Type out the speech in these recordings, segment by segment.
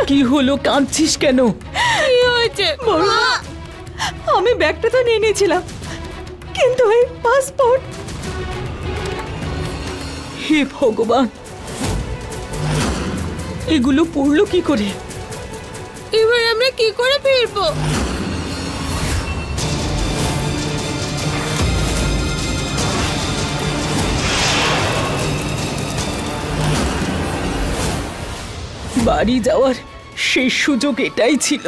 কি হলো, কাঁদছিস কেন? কি হয়েছে? আমি ব্যাগটা তো নিয়ে নিয়েছিলাম, কিন্তু এই পাসপোর্ট। হে ভগবান, এগুলো পড়লো কি করে? এবার আমরা কি করে ফিরবো? বাড়ি যাওয়ার শেষ সুযোগ এটাই ছিল।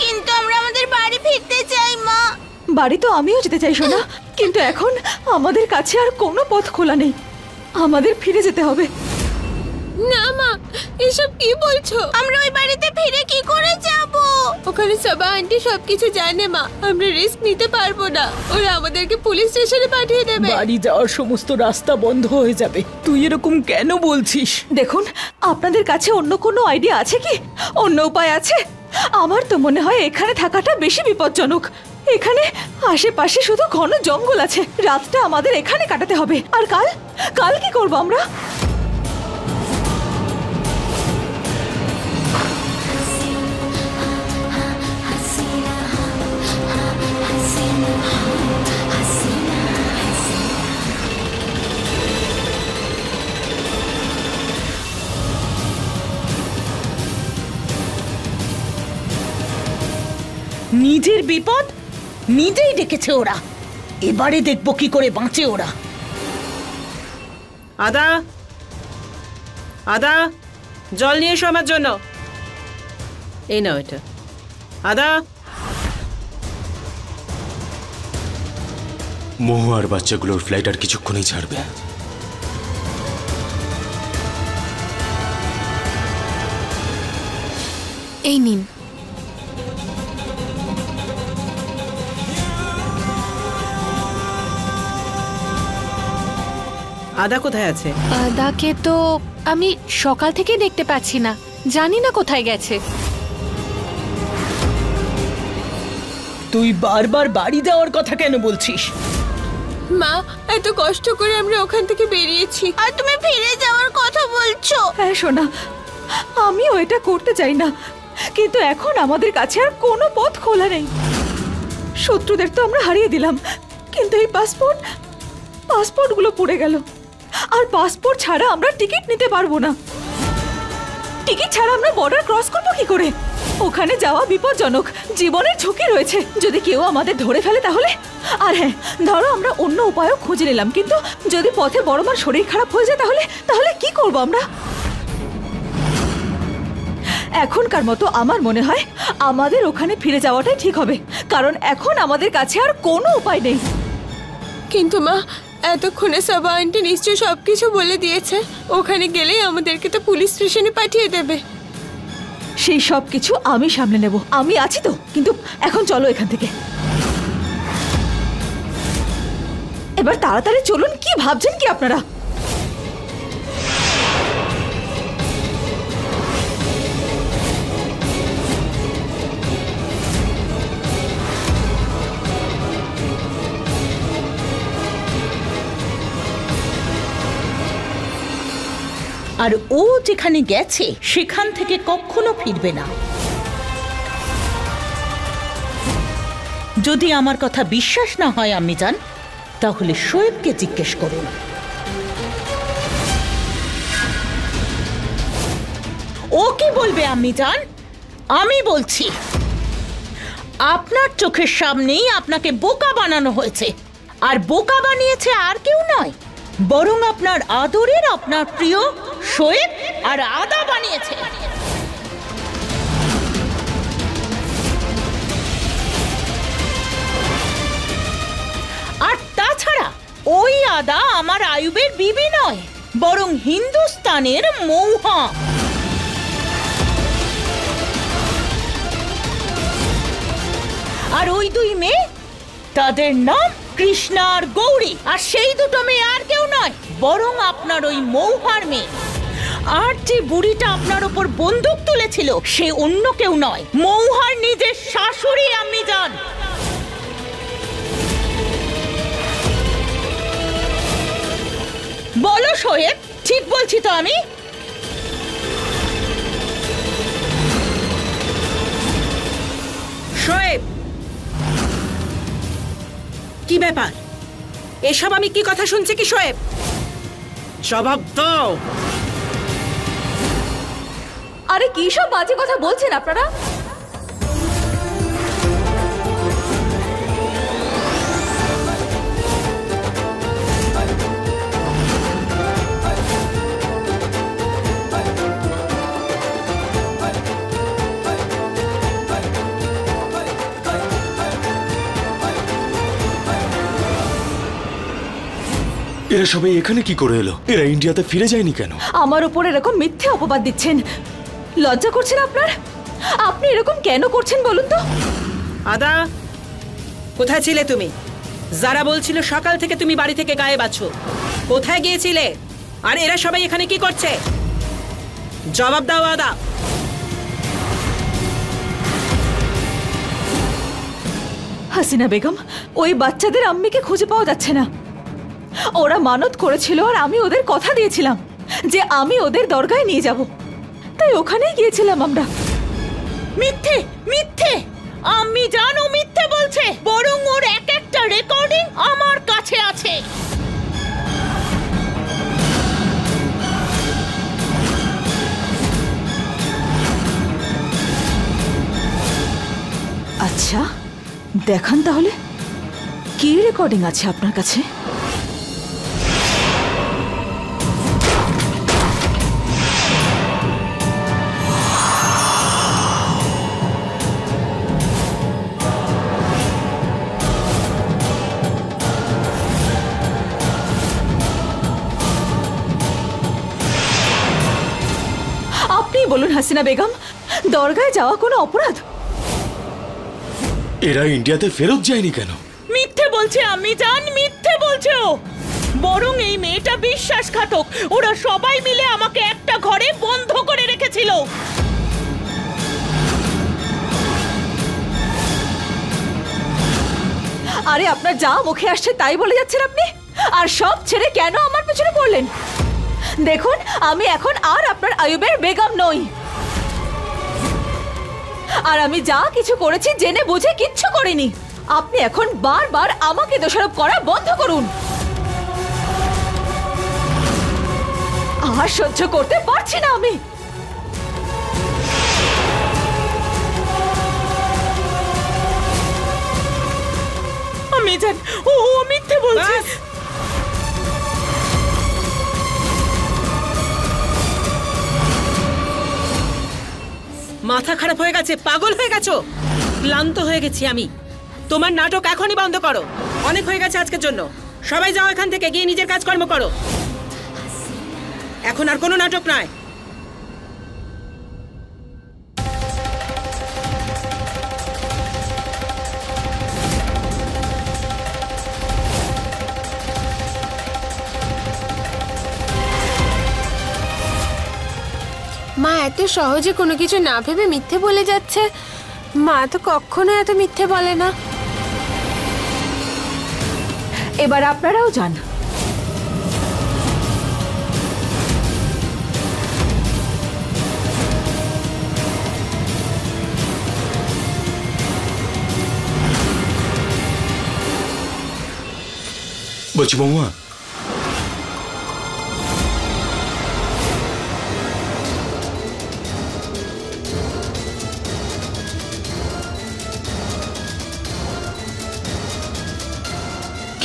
কিন্তু আমরা আমাদের বাড়ি ফিরতে চাই মা। বাড়ি তো আমিও যেতে চাই সোনা, কিন্তু এখন আমাদের কাছে আর কোনো পথ খোলা নেই। আমাদের ফিরে যেতে হবে। না মা, এসব কি বলছো? আমরা ওই বাড়িতে ফিরে কি করে যাব? ওখানে সবা আন্টি সবকিছু জানে মা। আমরা রিস্ক নিতে পারবো না। ওরা আমাদেরকে পুলিশ স্টেশনে পাঠিয়ে দেবে। বাড়ি যাওয়ার সমস্ত রাস্তা বন্ধ হয়ে যাবে। তুই এরকম কেন বলছিস? দেখুন, আপনাদের কাছে অন্য কোনো আইডিয়া আছে কি? অন্য উপায় আছে? আমার তো মনে হয় এখানে থাকাটা বেশি বিপজ্জনক। এখানে আশেপাশে শুধু ঘন জঙ্গল আছে। রাতটা আমাদের এখানে কাটাতে হবে। আর কাল কি করব আমরা? নিজের বিপদ নিজেই ডেকেছে ওরা। এবারে দেখবো কি করে বাঁচে ওরা। আদা, আদা, জল নিয়ে এসো আমার জন্য। এই নাও এটা। আদা। মোহ আর বাচ্চাগুলোর ফ্লাইট আর কিছুক্ষণই ছাড়বে। এই নিন। আদা কোথায় আছে? আদাকে তো আমি সকাল থেকে দেখতে পাচ্ছি না, জানি না কোথায় গেছে। তুই বারবার বাড়ি যাওয়ার কথা কেন বলছিস? মা, এত কষ্ট করে আমরা ওখান থেকে বেরিয়েছি, আর তুমি ফিরে যাওয়ার কথা বলছো? হ্যাঁ সোনা, আমিও এটা করতে চাই না, কিন্তু এখন আমাদের কাছে আর কোনো পথ খোলা নেই। শত্রুদের তো আমরা হারিয়ে দিলাম, কিন্তু এই পাসপোর্টগুলো পড়ে গেল। আর পাসপোর্ট ছাড়া আমরা টিকিট নিতে পারবো না। টিকিট ছাড়া আমরা বর্ডার ক্রস করবো কি করে? ওখানে যাওয়া বিপজ্জনক, জীবনের ঝুঁকি রয়েছে। যদি কেউ আমাদের ধরে ফেলে তাহলে? আর হ্যাঁ, ধরো আমরা অন্য উপায়ও খুঁজে নিলাম, কিন্তু যদি পথে বড় মার শরীর খারাপ হয়ে যায় তাহলে কি করবো আমরা? এখনকার মতো আমার মনে হয় আমাদের ওখানে ফিরে যাওয়াটাই ঠিক হবে, কারণ এখন আমাদের কাছে আর কোনো উপায় নেই। কিন্তু মা, এতক্ষণে সবা আন্টি নিশ্চয় সবকিছু বলে দিয়েছে। ওখানে গেলেই আমাদেরকে তো পুলিশ স্টেশনে পাঠিয়ে দেবে। সেই সব কিছু আমি সামলে নেব, আমি আছি তো। কিন্তু এখন চলো এখান থেকে। এবার তাড়াতাড়ি চলুন। কি ভাবছেন কি আপনারা? আর ও যেখানে গেছে সেখান থেকে কখনো ফিরবে না। যদি আমার কথা বিশ্বাস না হয় আম্মি জান, তাহলে শোয়েবকে জিজ্ঞেস করুন। ও কি বলবে আম্মি জান? আমি বলছি, আপনার চোখের সামনেই আপনাকে বোকা বানানো হয়েছে। আর বোকা বানিয়েছে আর কেউ নয়, বরং আপনার আদরের, আপনার প্রিয় শোয়েব আর আদা বানিয়েছে। আর তাছাড়া ওই আদা আমার আয়ুবের বিবি নয়, বরং হিন্দুস্তানের মৌহা। আর ওই দুই মেয়ে, তাদের নাম কৃষ্ণা আর গৌরী। আর সেই দুটো মেয়ে আর কেউ নয়, বরং আপনার ওই মৌহার মেয়ে। আর যে বুড়িটা আপনার ওপর বন্দুক তুলেছিল, সে অন্য কেউ নয়, মৌহার নিজের শাশুড়ি আম্মি জান। বলো শোয়েব, ঠিক বলছি তো আমি? কি ব্যাপার? এসব আমি কি কথা শুনছি কি শোয়েব? জবাব দাও। আরে কি সব বাজে কথা বলছেন আপনারা? এরা সবাই এখানে কি করে এলো? এরা ইন্ডিয়াতে ফিরে যায়নি কেন? আমার উপর এরকম মিথ্যে অপবাদ দিচ্ছেন, লজ্জা করছেন আপনার? আপনি এরকম কেন করছেন বলুন তো? আদা, কোথায় ছিলে তুমি? যারা বলছিল সকাল থেকে তুমি বাড়ি থেকে গায়েব আছো, কোথায় গিয়েছিলে? আর এরা সবাই এখানে কি করছে? জবাব দাও আদা। হাসিনা বেগম, ওই বাচ্চাদের আম্মিকে খুঁজে পাওয়া যাচ্ছে না। ওরা মানত করেছিল আর আমি ওদের কথা দিয়েছিলাম যে আমি ওদের দরগায় নিয়ে যাব, তাই ওখানেই গিয়েছিলাম আমরা। মিথ্যে মিথ্যে, আমি জানো মিথ্যে বলছে। বরং ওর এক একটা রেকর্ডিং আমার কাছে আছে। আচ্ছা দেখান তাহলে, কি রেকর্ডিং আছে আপনার কাছে? আপনিই বলুন হাসিনা বেগম, দরগায় যাওয়া কোনো অপরাধ? এরা ইন্ডিয়াতে ফেরত যায়নি কেন? মিথ্যে বলছে আমি জান, মিথ্যে বলছে ও। বরং এই মেয়েটা বিশ্বাসঘাতক। ওরা সবাই মিলে আমাকে একটা ঘরে বন্ধ করে রেখেছিল। আরে আপনার যা মুখে আসছে তাই বলে যাচ্ছেন আপনি, আর সব ছেড়ে কেন আমার পেছনে পড়লেন? দেখুন, আমি এখন আর আপনার আয়ুবের বেগম নই, আর আমি যা কিছু করেছি জেনে বুঝে কিচ্ছু করিনি। আপনি এখন বারবার আমাকে দোষারোপ করা বন্ধ করুন। আর সহ্য করতে পারছি না আমি। আমি জান ও মিথ্যে বলছে। ব্যাস। মাথা খারাপ হয়ে গেছে, পাগল হয়ে গেছো? ক্লান্ত হয়ে গেছি আমি। তোমার নাটক এখনই বন্ধ করো। অনেক হয়ে গেছে আজকের জন্য। সবাই যাও এখান থেকে, গিয়ে নিজের কাজকর্ম করো। এখন আর কোনো নাটক নয়। মা এত সহজে কোনো কিছু না ভেবে মিথ্যে বলে যাচ্ছে। মা তো কখনো এত মিথ্যে বলে না। এবার আপনারাও যান। বলছি বৌমা,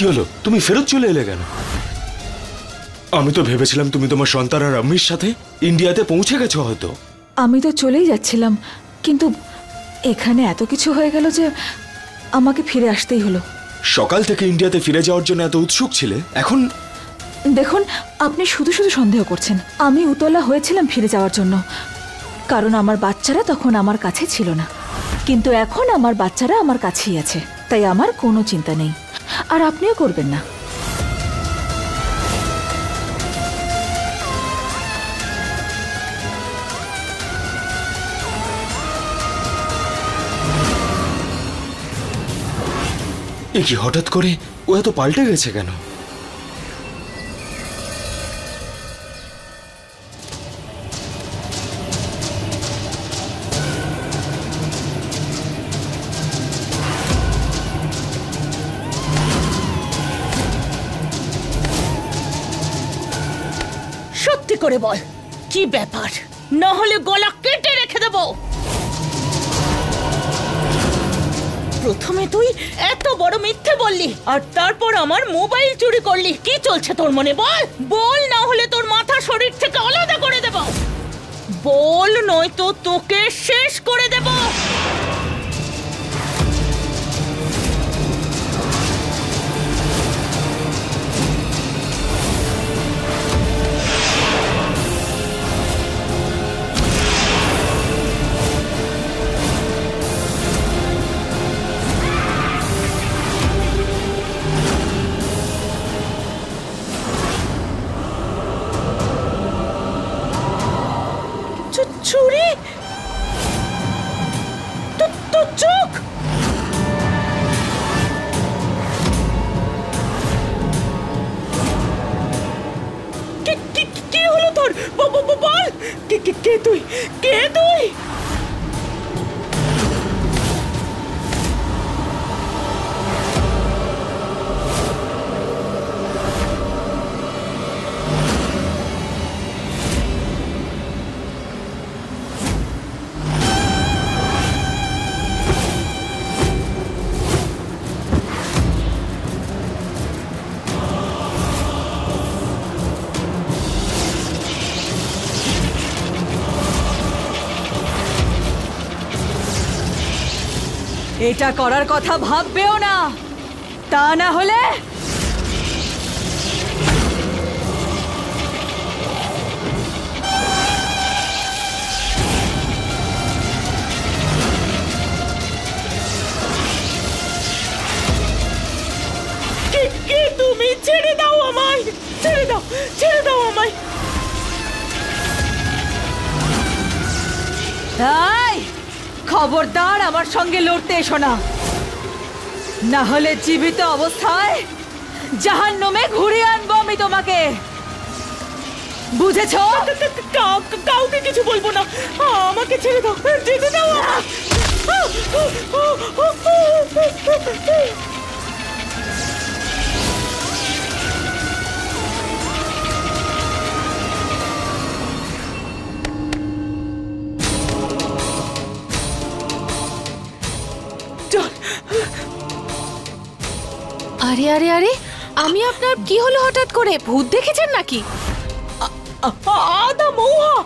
কি হলো? তুমি ফেরত চলে এলে কেন? আমি তো ভেবেছিলাম তুমি তোমার সন্তান আর আম্মির সাথে ইন্ডিয়াতে পৌঁছে গেছো হয়তো। আমি তো চলেই যাচ্ছিলাম, কিন্তু এখানে এত কিছু হয়ে গেল যে আমাকে ফিরে আসতেই হলো। সকাল থেকে ইন্ডিয়াতে ফিরে যাওয়ার জন্য এত উৎসুক ছিলে, এখন? দেখুন, আপনি শুধু শুধু সন্দেহ করছেন। আমি উতলা হয়েছিলাম ফিরে যাওয়ার জন্য, কারণ আমার বাচ্চারা তখন আমার কাছে ছিল না। কিন্তু এখন আমার বাচ্চারা আমার কাছেই আছে, তাই আমার কোনো চিন্তা নেই, আর আপনিও করবেন না। এ কি হঠাৎ করে ও এত পাল্টে গেছে কেন? করে বল কি ব্যাপার, না হলে গলা কেটে রেখে দেব। প্রথমে তুই এত বড় মিথ্যে বললি, আর তারপর আমার মোবাইল চুরি করলি। কি চলছে তোর মনে? বল বল, না হলে তোর মাথা শরীর থেকে আলাদা করে দেব। বল, নয়তো তোকে শেষ করে দেব। চুরি? তো চোখ কি হলো তোর? বল, কে তুই? কে তুই? এটা করার কথা ভাববেও না, তা না হলে কে তুমি? ছেড়ে দাও আমায়, ছেড়ে দাও আমায়। খবরদার আমার সঙ্গে লড়তে এসো না, না হলে জীবিত অবস্থায় জাহান্নামে ঘুরিয়ে আনবো আমি তোমাকে, বুঝেছো? কাউকে কিছু বলবো না, আমাকে ছেড়ে দাও, যেতে দাও আমায়। আরে আরে আরে, আমি আপনার কি হলো হঠাৎ করে? ভূত দেখেছেন নাকি? আদা মৌহা,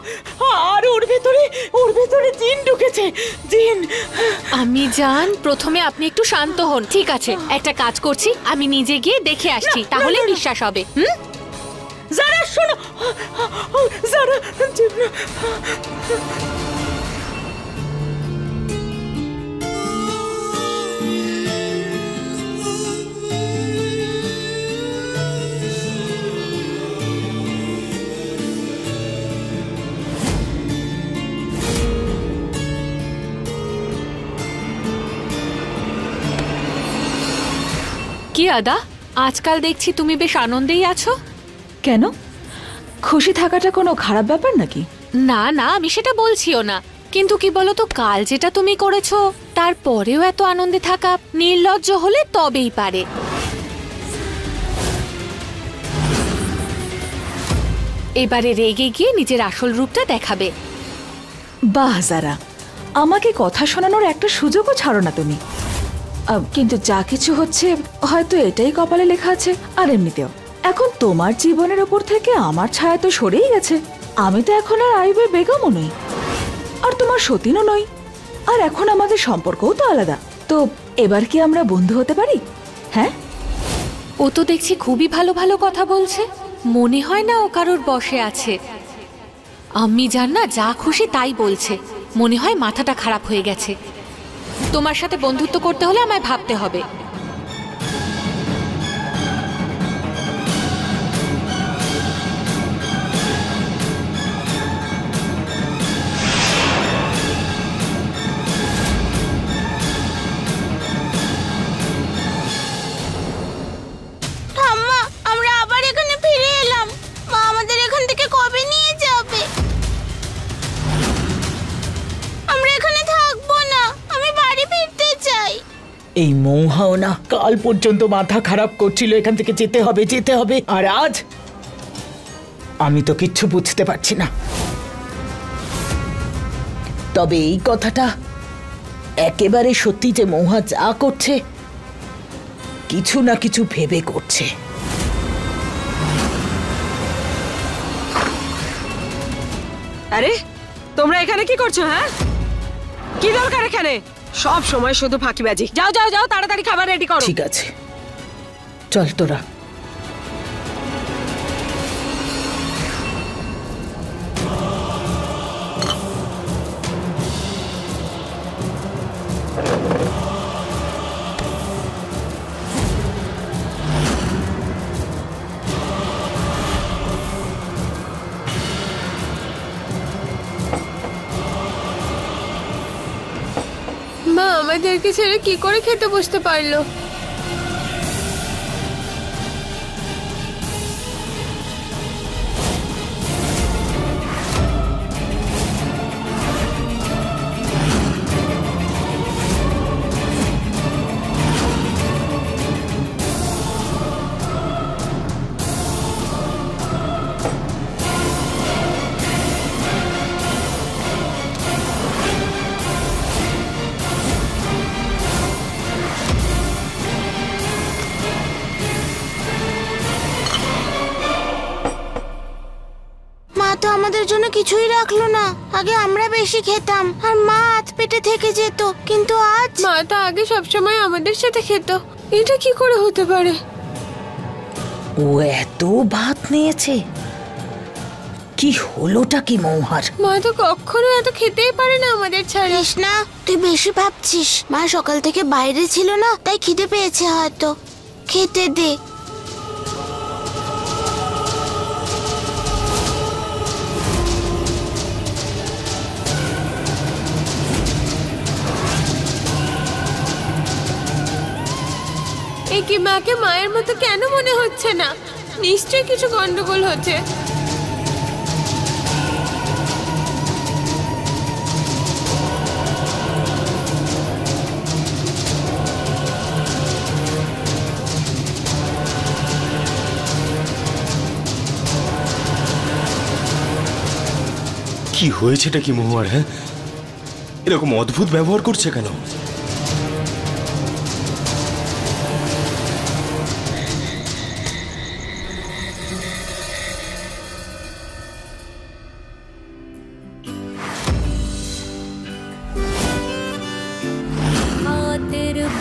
আর ওর ভেতরে জিন ঢুকেছে, জিন। আমি জান, প্রথমে আপনি একটু শান্ত হন। ঠিক আছে, একটা কাজ করছি, আমি নিজে গিয়ে দেখে আসছি, তাহলে বিশ্বাস হবে। যারা শোনো, যারা কি আদা, আজকাল দেখছি তুমি বেশ আনন্দেই আছো। কেন? খুশি থাকাটা কোনো খারাপ ব্যাপার নাকি? না না, আমি সেটা বলছিও না, কিন্তু কি বলতো, কাল যেটা তুমি করেছো তারপরেও এত আনন্দে থাকা নির্লজ্জ হলে তবেই পারে। এবারে রেগে গিয়ে নিজের আসল রূপটা দেখাবে। বাহ যারা, আমাকে কথা শোনানোর একটা সুযোগও ছাড়ো না তুমি। কিন্তু যা কিছু হচ্ছে হয়তো এটাই কপালে লেখা আছে। আর এমনিতেও এখন তোমার জীবনের ওপর থেকে আমার ছায়া তো সরেই গেছে। আমি তো এখন আর আইবে বেগমও নই, আর তোমার সতীনও নই, আর এখন আমাদের সম্পর্কও তো আলাদা। তো এবার কি আমরা বন্ধু হতে পারি? হ্যাঁ, ও তো দেখছি খুবই ভালো ভালো কথা বলছে, মনে হয় না ও কারোর বশে আছে। আমি জান না, যা খুশি তাই বলছে, মনে হয় মাথাটা খারাপ হয়ে গেছে। তোমার সাথে বন্ধুত্ব করতে হলে আমায় ভাবতে হবে। ঠাম্মা, আমরা আবার এখানে ফিরে এলাম। মা আমাদের এখান থেকে কবে নিয়ে যাবে? আমরা এখানে থাকবো না, আমি বাড়ি ফিরতে চাই। এই মৌহাও না কাল পর্যন্ত মাথা খারাপ করছিল, এখান থেকে যেতে হবে। আর আমি তো কিচ্ছু বুঝতে পারছি না। তবে এই কথাটা একেবারে সত্যি যে মহুয়া যা করছে কিছু না কিছু ভেবে করছে। আরে তোমরা এখানে কি করছো? হ্যাঁ, কি দরকার এখানে? সব সময় শুধু ফাঁকিবাজি। যাও যাও যাও, তাড়াতাড়ি খাবার রেডি করো। ঠিক আছে, চল তোরা। মা আমাদেরকে ছেড়ে কি করে খেতে বসতে পারলো? তো আমাদের জন্য কিছুই রাখলো না। আগে আমরা বেশি খেতাম আর মা হাত পেটে থেকে যেত, কিন্তু আজ মা তো আগে সবসময় আমাদের সাথে খেত। এটা কি করে হতে পারে? ও এত ভাত নিয়েছে, কি হলোটা কি মৌহার? মা তো কখনো এত খেতেই পারে না আমাদের ছাড়া। কৃষ্ণা, তুই বেশি ভাবছিস। মা সকাল থেকে বাইরে ছিল না, তাই খিদে পেয়েছে হয়তো। খেতে দে। কি মাকে মায়ের মতো কেন মনে হচ্ছে না? নিশ্চয়ই কিছু গন্ডগোল হচ্ছে। কি হয়েছেটা কি মহুয়ার? হ্যাঁ, এরকম অদ্ভুত ব্যবহার করছে কেন?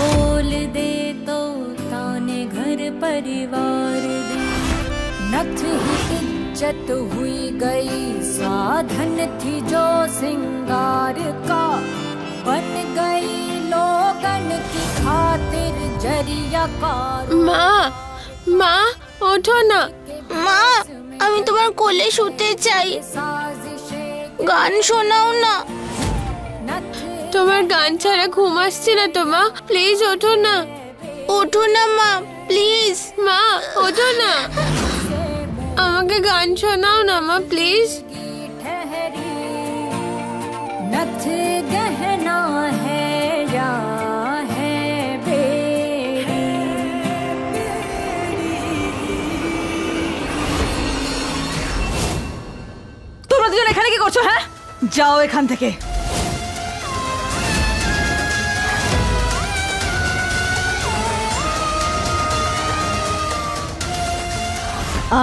बोल दे तो ताने घर परिवार दे, नथ ही इज्जत हुई गई, साधन थी जो सिंगार का, बन गई लोगन की खातिर जरिया कार। মা মা ওঠো না। মা, আমি তোমার কোলে শুতে চাই। গান শোনাও না। তোমার গান ছাড়া ঘুম আসছে না তো মা? প্লিজ ওঠো না। ওঠো না মা, প্লিজ। মা ওঠো না, আমাকে গান শোনাও না মা, প্লিজ। नथ गहना है या है बेड़ी, তোমরা দুজন এখানে কি করছো? হ্যাঁ, যাও এখান থেকে।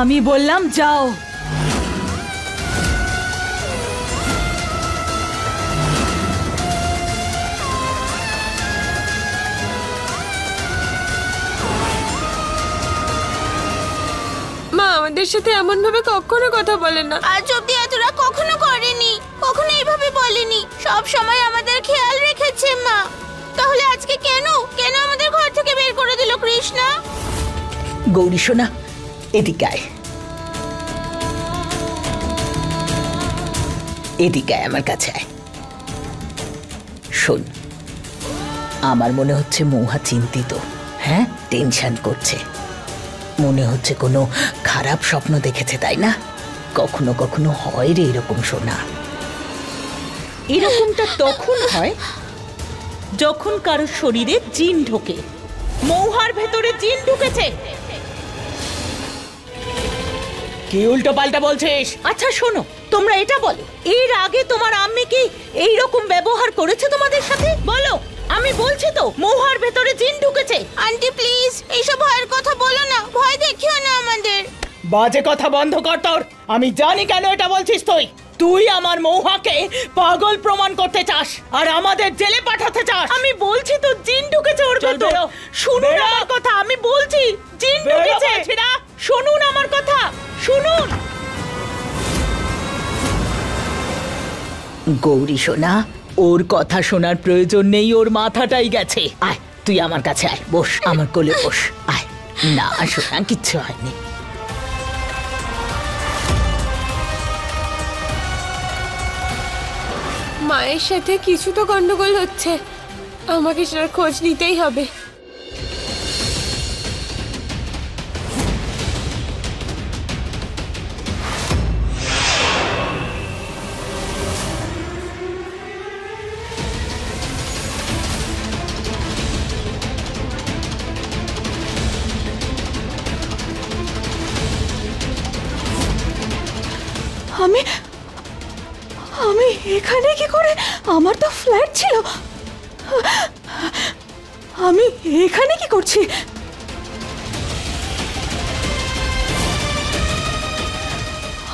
আমি বললাম যাও। মা আমাদের সাথে এমন ভাবে কখনো কথা বলে না। আজ অব্দি এতটা কখনো করেনি, কখনো এইভাবে বলেনি। সব সময় আমাদের খেয়াল রেখেছে মা। তাহলে আজকে কেন কেন আমাদের ঘর থেকে বের করে দিল কৃষ্ণা? গৌরী সোনা, এদিকে আয়, এদিকে আয়, আমার কাছে আয়। শোন, আমার মনে হচ্ছে মৌহা চিন্তিত। হ্যাঁ, টেনশন করছে। মনে হচ্ছে কোনো খারাপ স্বপ্ন দেখেছে, তাই না? কখনো কখনো হয় রে এরকম সোনা। এরকমটা তখন হয় যখন কারো শরীরে জিন ঢোকে। মৌহার ভেতরে জিন ঢুকেছে। কি উল্টো পাল্টা বলছিস? আচ্ছা শোনো, তোমরা এটা বলো, এর আগে তোমার আম্মি কি এই রকম ব্যবহার করেছে তোমাদের সাথে? বলো। আমি বলছি তো, মহুয়ার ভেতরে জিন ঢুকেছে। আন্টি প্লিজ এইসব ভয়ের কথা বলো না, ভয় দেখিও না আমাদের। বাজে কথা বন্ধ কর তোর। আমি জানি কেন এটা বলছিস তুই। তুই আমার মহুয়াকে পাগল প্রমাণ করতে চাস আর আমাদের জেলে পাঠাতে চাস। আমি বলছি তো জিন ঢুকেছে ওর ভেতরে। শুনুন আমার কথা, আমি বলছি জিন ঢুকেছে। শুনুন আমার কথা, শুনুন। গৌরী সোনা, ওর কথা শোনার প্রয়োজন নেই, ওর মাথাটাই গেছে। আয় তুই আমার কাছে আয়, বস আমার কোলে বস। আয় না সোনা, কিচ্ছু হয়নি। মায়ের সাথে কিছু তো গন্ডগোল হচ্ছে, আমাকে সেটার খোঁজ নিতেই হবে। আমি আমি এখানে কি করে? আমার তো ফ্ল্যাট ছিল। আমি এখানে কি করছি?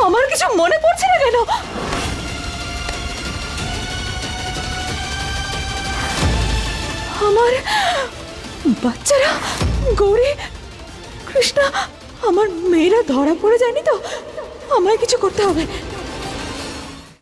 আমার কিছু মনে পড়ছে না কেন? আমার বাচ্চারা, গৌরী, কৃষ্ণা, আমার মেয়েরা ধরা পড়ে যায়নি তো? আমায় কিছু করতে হবে।